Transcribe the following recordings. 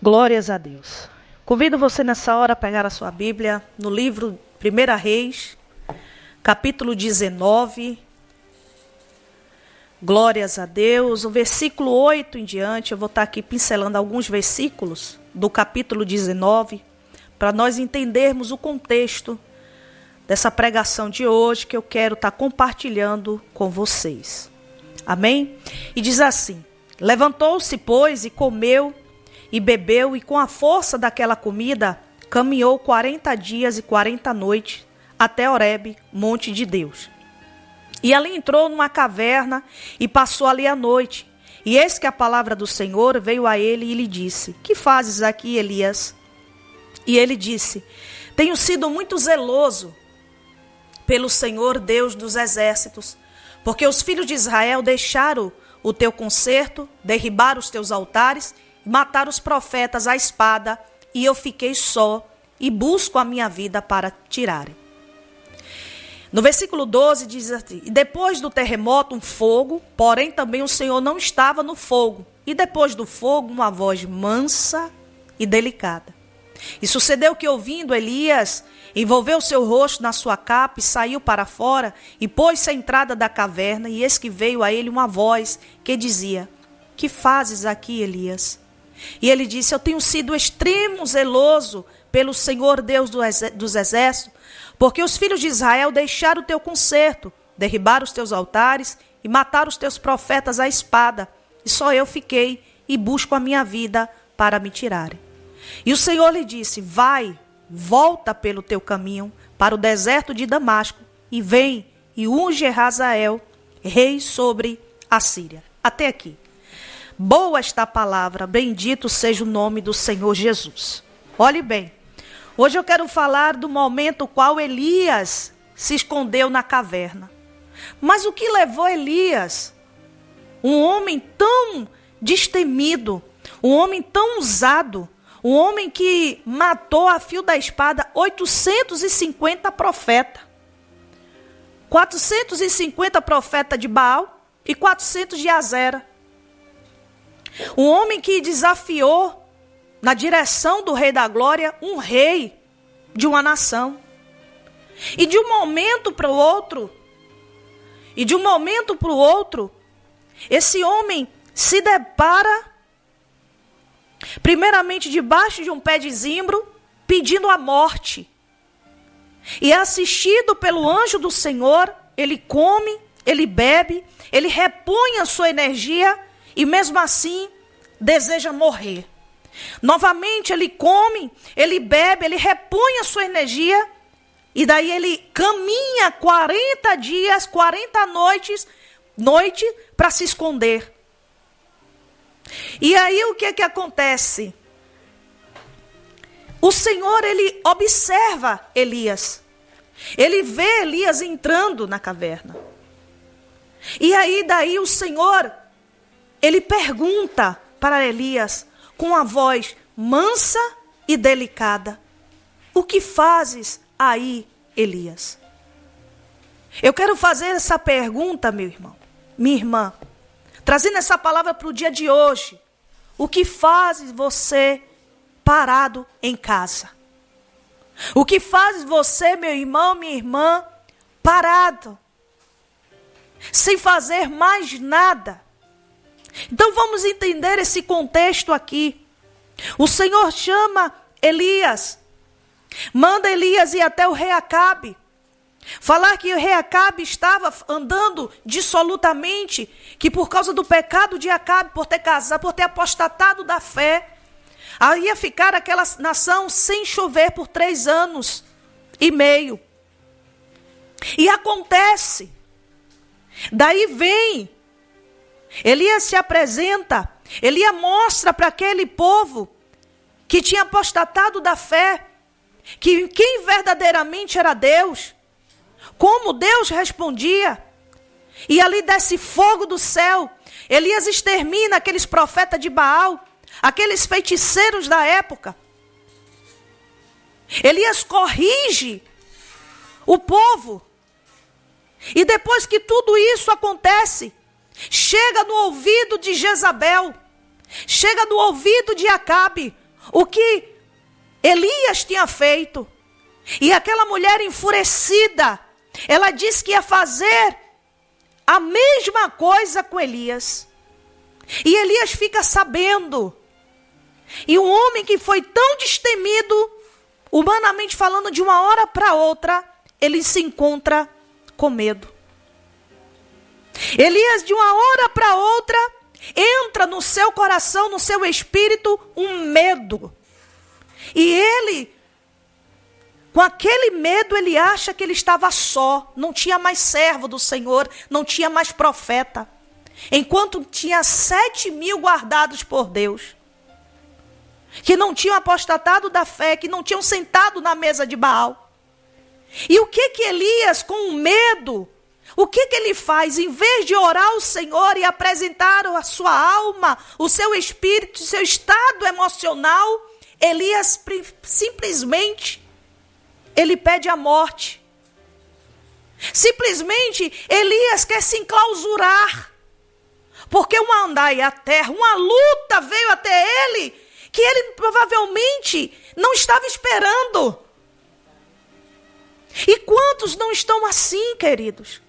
Glórias a Deus. Convido você nessa hora a pegar a sua Bíblia no livro 1 Reis, capítulo 19. Glórias a Deus. O versículo 8 em diante, eu vou estar aqui pincelando alguns versículos do capítulo 19, para nós entendermos o contexto dessa pregação de hoje que eu quero estar compartilhando com vocês. Amém? E diz assim: levantou-se, pois, e comeu e bebeu, e com a força daquela comida caminhou 40 dias e 40 noites até Horebe, monte de Deus. E ali entrou numa caverna e passou ali a noite. E eis que a palavra do Senhor veio a ele e lhe disse: que fazes aqui, Elias? E ele disse: tenho sido muito zeloso pelo Senhor Deus dos exércitos, porque os filhos de Israel deixaram o teu concerto, derribaram os teus altares, mataram os profetas à espada, e eu fiquei só e busco a minha vida para tirarem. No versículo 12 diz assim: e depois do terremoto um fogo, porém também o Senhor não estava no fogo, e depois do fogo uma voz mansa e delicada. E sucedeu que, ouvindo, Elias envolveu seu rosto na sua capa e saiu para fora e pôs-se à entrada da caverna, e eis que veio a ele uma voz que dizia: que fazes aqui, Elias? E ele disse: eu tenho sido extremo zeloso pelo Senhor Deus dos exércitos, porque os filhos de Israel deixaram o teu concerto, derribaram os teus altares e mataram os teus profetas à espada, e só eu fiquei e busco a minha vida para me tirarem. E o Senhor lhe disse: vai, volta pelo teu caminho para o deserto de Damasco, e vem e unge Hazael, rei sobre a Síria. Até aqui. Boa esta palavra, bendito seja o nome do Senhor Jesus. Olhe bem, hoje eu quero falar do momento qual Elias se escondeu na caverna. Mas o que levou Elias, um homem tão destemido, um homem tão usado, um homem que matou a fio da espada 850 profetas. 450 profetas de Baal e 400 de Azera. Um homem que desafiou na direção do Rei da Glória um rei de uma nação. E de um momento para o outro, esse homem se depara primeiramente debaixo de um pé de zimbro, pedindo a morte. E é assistido pelo anjo do Senhor, ele come, ele bebe, ele repõe a sua energia e mesmo assim deseja morrer. Novamente ele come, ele bebe, ele repõe a sua energia e daí ele caminha 40 dias, 40 noites para se esconder. E aí o que acontece? O Senhor, ele observa Elias. Ele vê Elias entrando na caverna. E aí daí o Senhor, ele pergunta para Elias com a voz mansa e delicada: o que fazes aí, Elias? Eu quero fazer essa pergunta, meu irmão, minha irmã, trazendo essa palavra para o dia de hoje. O que fazes você parado em casa? O que fazes você, meu irmão, minha irmã, parado, sem fazer mais nada? Então vamos entender esse contexto aqui. O Senhor chama Elias, manda Elias ir até o rei Acabe, falar que o rei Acabe estava andando dissolutamente, que por causa do pecado de Acabe, por ter casado, por ter apostatado da fé, ia ficar aquela nação sem chover por 3 anos e meio. E acontece, daí vem, Elias se apresenta, Elias mostra para aquele povo que tinha apostatado da fé, que quem verdadeiramente era Deus, como Deus respondia. E ali desce fogo do céu. Elias extermina aqueles profetas de Baal, aqueles feiticeiros da época. Elias corrige o povo. E depois que tudo isso acontece, chega no ouvido de Jezabel, chega no ouvido de Acabe o que Elias tinha feito. E aquela mulher enfurecida, ela disse que ia fazer a mesma coisa com Elias. E Elias fica sabendo. E um homem que foi tão destemido, humanamente falando, de uma hora para outra, ele se encontra com medo. Elias, de uma hora para outra, entra no seu coração, no seu espírito, um medo. E ele, com aquele medo, ele acha que ele estava só. Não tinha mais servo do Senhor, não tinha mais profeta. Enquanto tinha 7.000 guardados por Deus, que não tinham apostatado da fé, que não tinham sentado na mesa de Baal. E o que Elias, com medo, o que ele faz? Em vez de orar ao Senhor e apresentar a sua alma, o seu espírito, o seu estado emocional, Elias simplesmente, ele pede a morte. Simplesmente, Elias quer se enclausurar. Porque uma andaia à terra, uma luta veio até ele, que ele provavelmente não estava esperando. E quantos não estão assim, queridos?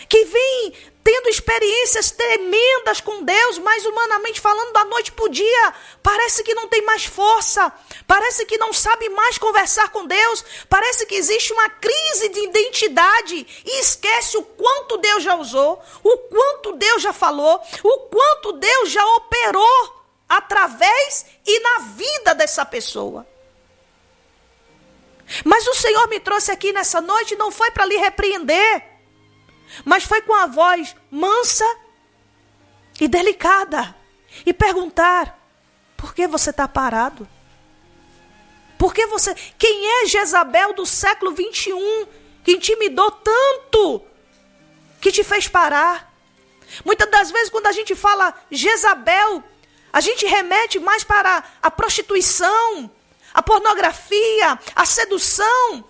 Que vêm tendo experiências tremendas com Deus, mas humanamente falando, da noite para o dia, parece que não tem mais força, parece que não sabe mais conversar com Deus, parece que existe uma crise de identidade e esquece o quanto Deus já usou, o quanto Deus já falou, o quanto Deus já operou através e na vida dessa pessoa. Mas o Senhor me trouxe aqui nessa noite, não foi para lhe repreender, mas foi com a voz mansa e delicada, e perguntar: por que você está parado? Por que você... Quem é Jezabel do século 21, que intimidou tanto, que te fez parar? Muitas das vezes, quando a gente fala Jezabel, a gente remete mais para a prostituição, a pornografia, a sedução.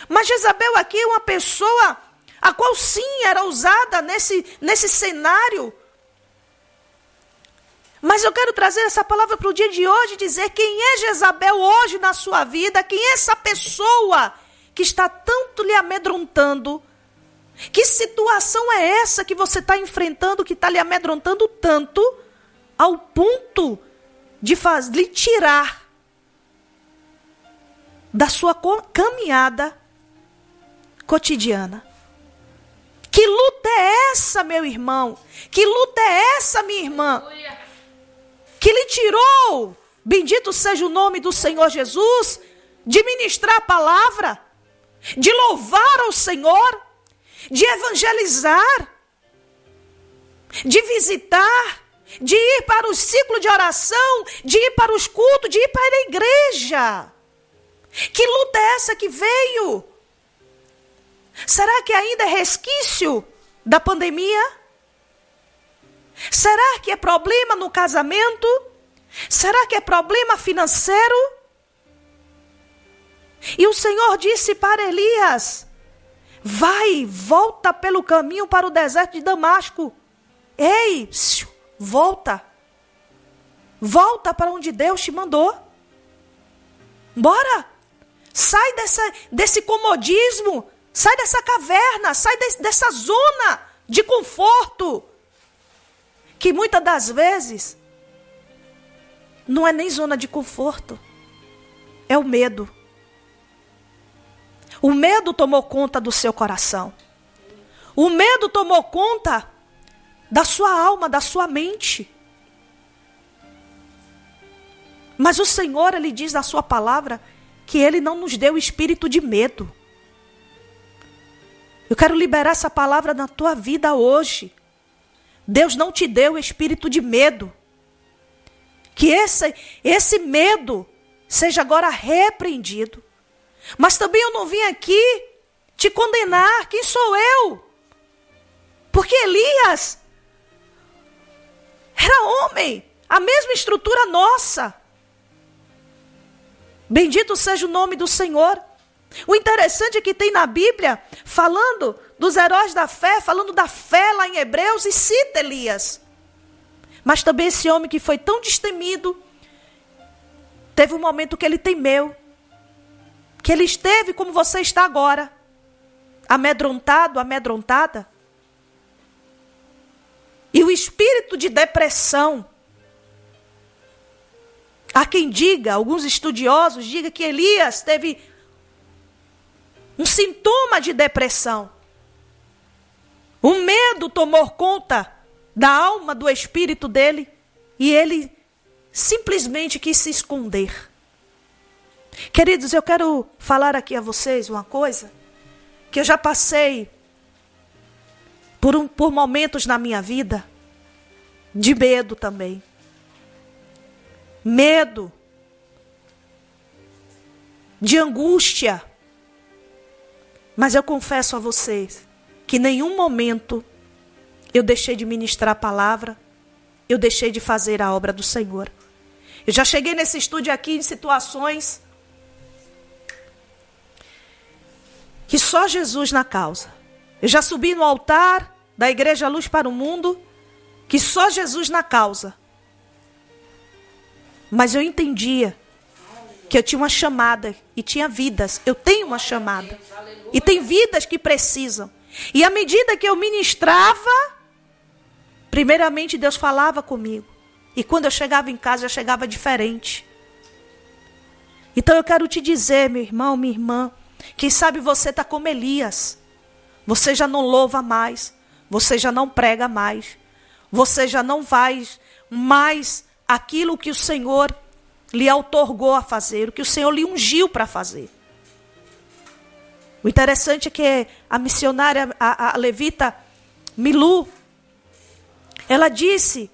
Mas Jezabel aqui é uma pessoa a qual sim era usada nesse cenário. Mas eu quero trazer essa palavra para o dia de hoje, dizer quem é Jezabel hoje na sua vida, quem é essa pessoa que está tanto lhe amedrontando. Que situação é essa que você está enfrentando, que está lhe amedrontando tanto, ao ponto de lhe tirar da sua caminhada cotidiana? Que luta é essa, meu irmão? Que luta é essa, minha irmã? Que lhe tirou, bendito seja o nome do Senhor Jesus, de ministrar a palavra, de louvar ao Senhor, de evangelizar, de visitar, de ir para o ciclo de oração, de ir para os cultos, de ir para a igreja. Que luta é essa que veio? Será que ainda é resquício da pandemia? Será que é problema no casamento? Será que é problema financeiro? E o Senhor disse para Elias: vai, volta pelo caminho para o deserto de Damasco. Ei, volta. Volta para onde Deus te mandou. Bora. Sai desse comodismo. Sai dessa caverna, sai dessa zona de conforto, que muitas das vezes não é nem zona de conforto, é o medo. O medo tomou conta do seu coração. O medo tomou conta da sua alma, da sua mente. Mas o Senhor, Ele diz na sua palavra que Ele não nos deu espírito de medo. Eu quero liberar essa palavra na tua vida hoje. Deus não te deu espírito de medo. Que esse medo seja agora repreendido. Mas também eu não vim aqui te condenar. Quem sou eu? Porque Elias era homem, a mesma estrutura nossa. Bendito seja o nome do Senhor. O interessante é que tem na Bíblia, falando dos heróis da fé, falando da fé lá em Hebreus, e cita Elias. Mas também esse homem que foi tão destemido, Teve um momento que ele temeu. Que ele esteve como você está agora. Amedrontado, amedrontada. E o espírito de depressão. Há quem diga, alguns estudiosos digam que Elias teve um sintoma de depressão. O medo tomou conta da alma, do espírito dele. E ele simplesmente quis se esconder. Queridos, eu quero falar aqui a vocês uma coisa. Que eu já passei por momentos na minha vida. De medo também. Medo. De angústia. Mas eu confesso a vocês que em nenhum momento eu deixei de ministrar a palavra, eu deixei de fazer a obra do Senhor. Eu já cheguei nesse estúdio aqui em situações que só Jesus na causa. Eu já subi no altar da Igreja Luz para o Mundo, que só Jesus na causa. Mas eu entendia que eu tinha uma chamada e tinha vidas. Eu tenho uma chamada. E tem vidas que precisam. E à medida que eu ministrava, primeiramente Deus falava comigo. E quando eu chegava em casa, eu chegava diferente. Então eu quero te dizer, meu irmão, minha irmã, quem sabe você está como Elias. Você já não louva mais. Você já não prega mais. Você já não faz mais aquilo que o Senhor lhe outorgou a fazer, o que o Senhor lhe ungiu para fazer. O interessante é que a missionária, a levita Milu, ela disse,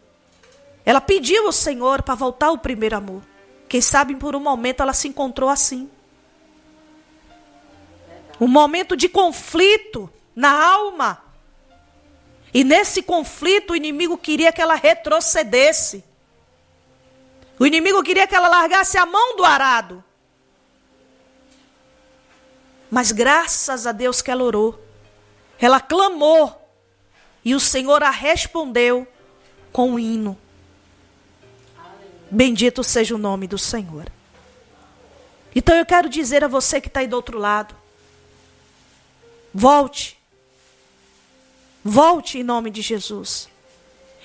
ela pediu ao Senhor para voltar ao primeiro amor. Quem sabe por um momento ela se encontrou assim. Um momento de conflito na alma. E nesse conflito o inimigo queria que ela retrocedesse. O inimigo queria que ela largasse a mão do arado. Mas graças a Deus que ela orou. Ela clamou. E o Senhor a respondeu com um hino. Bendito seja o nome do Senhor. Então eu quero dizer a você que está aí do outro lado. Volte. Volte em nome de Jesus.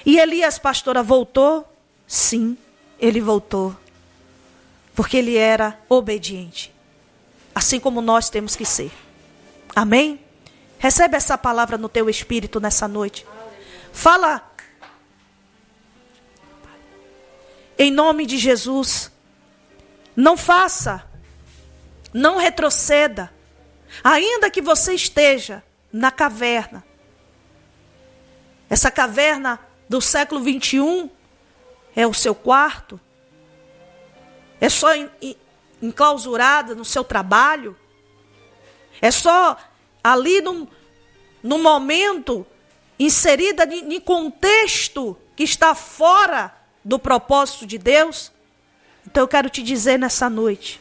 E Elias, pastora, voltou? Sim, ele voltou. Porque ele era obediente. Assim como nós temos que ser. Amém? Recebe essa palavra no teu espírito nessa noite. Fala. Em nome de Jesus. Não faça. Não retroceda. Ainda que você esteja na caverna. Essa caverna do século 21 é o seu quarto. É só enclausurada no seu trabalho. É só ali num momento inserida em contexto que está fora do propósito de Deus. Então eu quero te dizer nessa noite.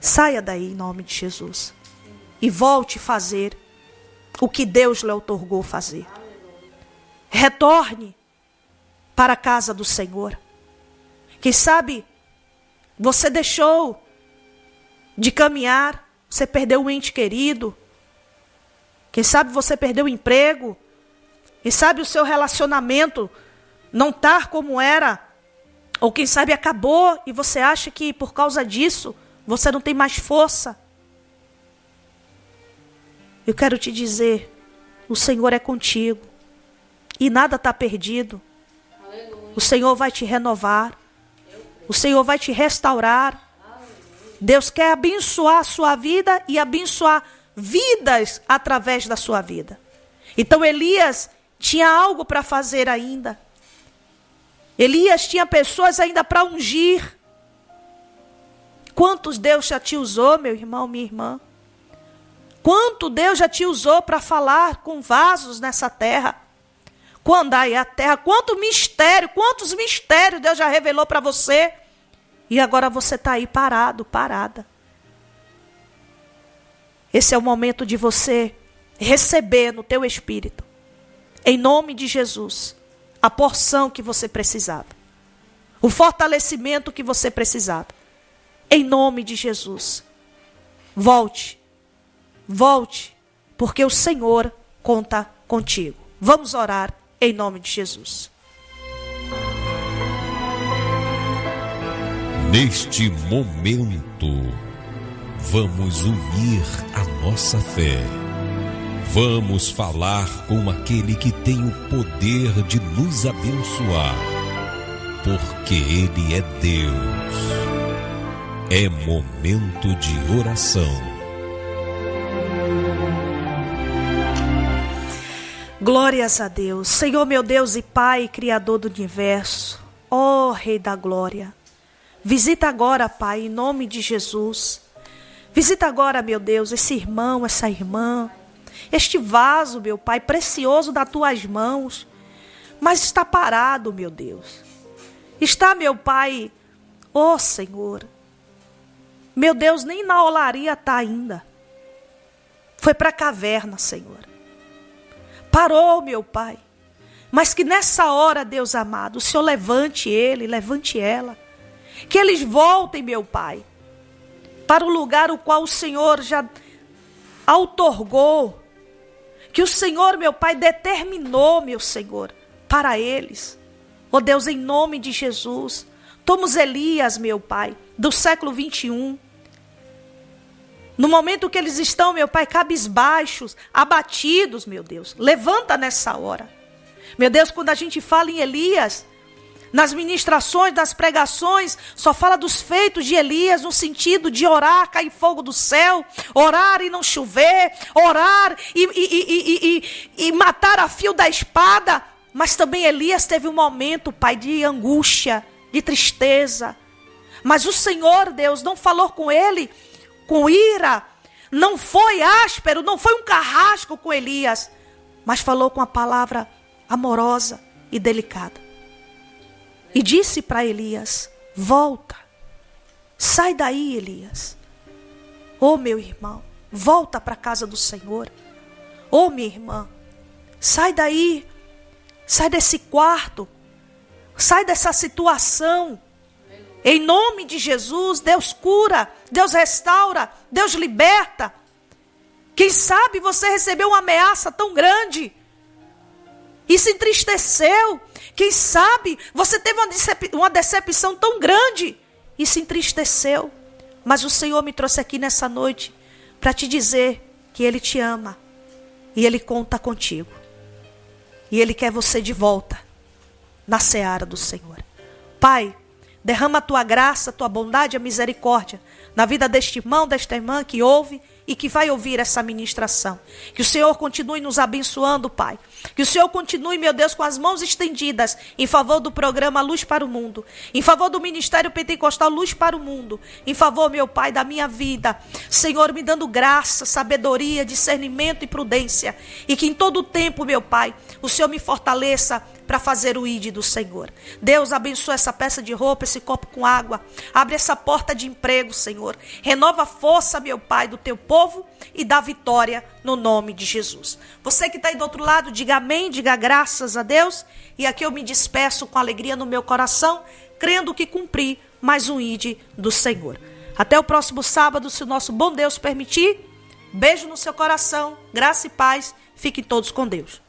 Saia daí em nome de Jesus. E volte a fazer o que Deus lhe outorgou fazer. Retorne para a casa do Senhor. Quem sabe você deixou de caminhar, você perdeu um ente querido. Quem sabe você perdeu o emprego. Quem sabe o seu relacionamento não está como era. Ou quem sabe acabou e você acha que por causa disso você não tem mais força. Eu quero te dizer, o Senhor é contigo. E nada está perdido. Aleluia. O Senhor vai te renovar. O Senhor vai te restaurar. Deus quer abençoar a sua vida e abençoar vidas através da sua vida. Então Elias tinha algo para fazer ainda. Elias tinha pessoas ainda para ungir. Quantos Deus já te usou, meu irmão, minha irmã? Quanto Deus já te usou para falar com vasos nessa terra? Quando aí a terra, quantos mistérios Deus já revelou para você. E agora você está aí parado, parada. Esse é o momento de você receber no teu espírito, em nome de Jesus, a porção que você precisava. o fortalecimento que você precisava. Em nome de Jesus. Volte, porque o Senhor conta contigo. Vamos orar em nome de Jesus. Neste momento, vamos unir a nossa fé. Vamos falar com aquele que tem o poder de nos abençoar, porque Ele é Deus. É momento de oração. Glórias a Deus. Senhor, meu Deus e Pai, Criador do universo, ó Rei da Glória, visita agora, Pai, em nome de Jesus. Visita agora, meu Deus, esse irmão, essa irmã, este vaso, meu Pai, precioso das tuas mãos, mas está parado, meu Deus. Está, meu Pai, ó Senhor, meu Deus, nem na olaria está ainda. Foi para a caverna, Senhor. Parou, meu Pai. Mas que nessa hora, Deus amado, o Senhor levante ele, levante ela. Que eles voltem, meu Pai, para o lugar o qual o Senhor já outorgou. Que o Senhor, meu Pai, determinou, meu Senhor, para eles. Ó Deus, em nome de Jesus. Toma os Elias, meu Pai, do século 21. No momento que eles estão, meu Pai, cabisbaixos, abatidos, meu Deus. Levanta nessa hora. Meu Deus, quando a gente fala em Elias, nas ministrações, nas pregações, só fala dos feitos de Elias no sentido de orar, cair fogo do céu, orar e não chover, orar e matar a fio da espada. Mas também Elias teve um momento, Pai, de angústia, de tristeza. Mas o Senhor, Deus, não falou com ele com ira, não foi áspero, não foi um carrasco com Elias, mas falou com a palavra amorosa e delicada. E disse para Elias: volta, sai daí, Elias. Ô meu irmão, volta para a casa do Senhor. Ô minha irmã, sai daí, sai desse quarto, sai dessa situação. Em nome de Jesus, Deus cura, Deus restaura, Deus liberta. Quem sabe você recebeu uma ameaça tão grande e se entristeceu. Quem sabe você teve uma decepção tão grande e se entristeceu. Mas o Senhor me trouxe aqui nessa noite para te dizer que Ele te ama e Ele conta contigo. E Ele quer você de volta na seara do Senhor. Pai, derrama a tua graça, a tua bondade, a misericórdia na vida deste irmão, desta irmã que ouve e que vai ouvir essa ministração. Que o Senhor continue nos abençoando, Pai. Que o Senhor continue, meu Deus, com as mãos estendidas em favor do programa Luz para o Mundo, em favor do Ministério Pentecostal Luz para o Mundo, em favor, meu Pai, da minha vida. Senhor, me dando graça, sabedoria, discernimento e prudência. E que em todo o tempo, meu Pai, o Senhor me fortaleça para fazer o ID do Senhor. Deus, abençoa essa peça de roupa, esse copo com água. Abre essa porta de emprego, Senhor. Renova a força, meu Pai, do teu povo e dá vitória no nome de Jesus. Você que está aí do outro lado, diga amém, diga graças a Deus. E aqui eu me despeço com alegria no meu coração, crendo que cumpri mais um ID do Senhor. Até o próximo sábado, se o nosso bom Deus permitir. Beijo no seu coração, graça e paz. Fiquem todos com Deus.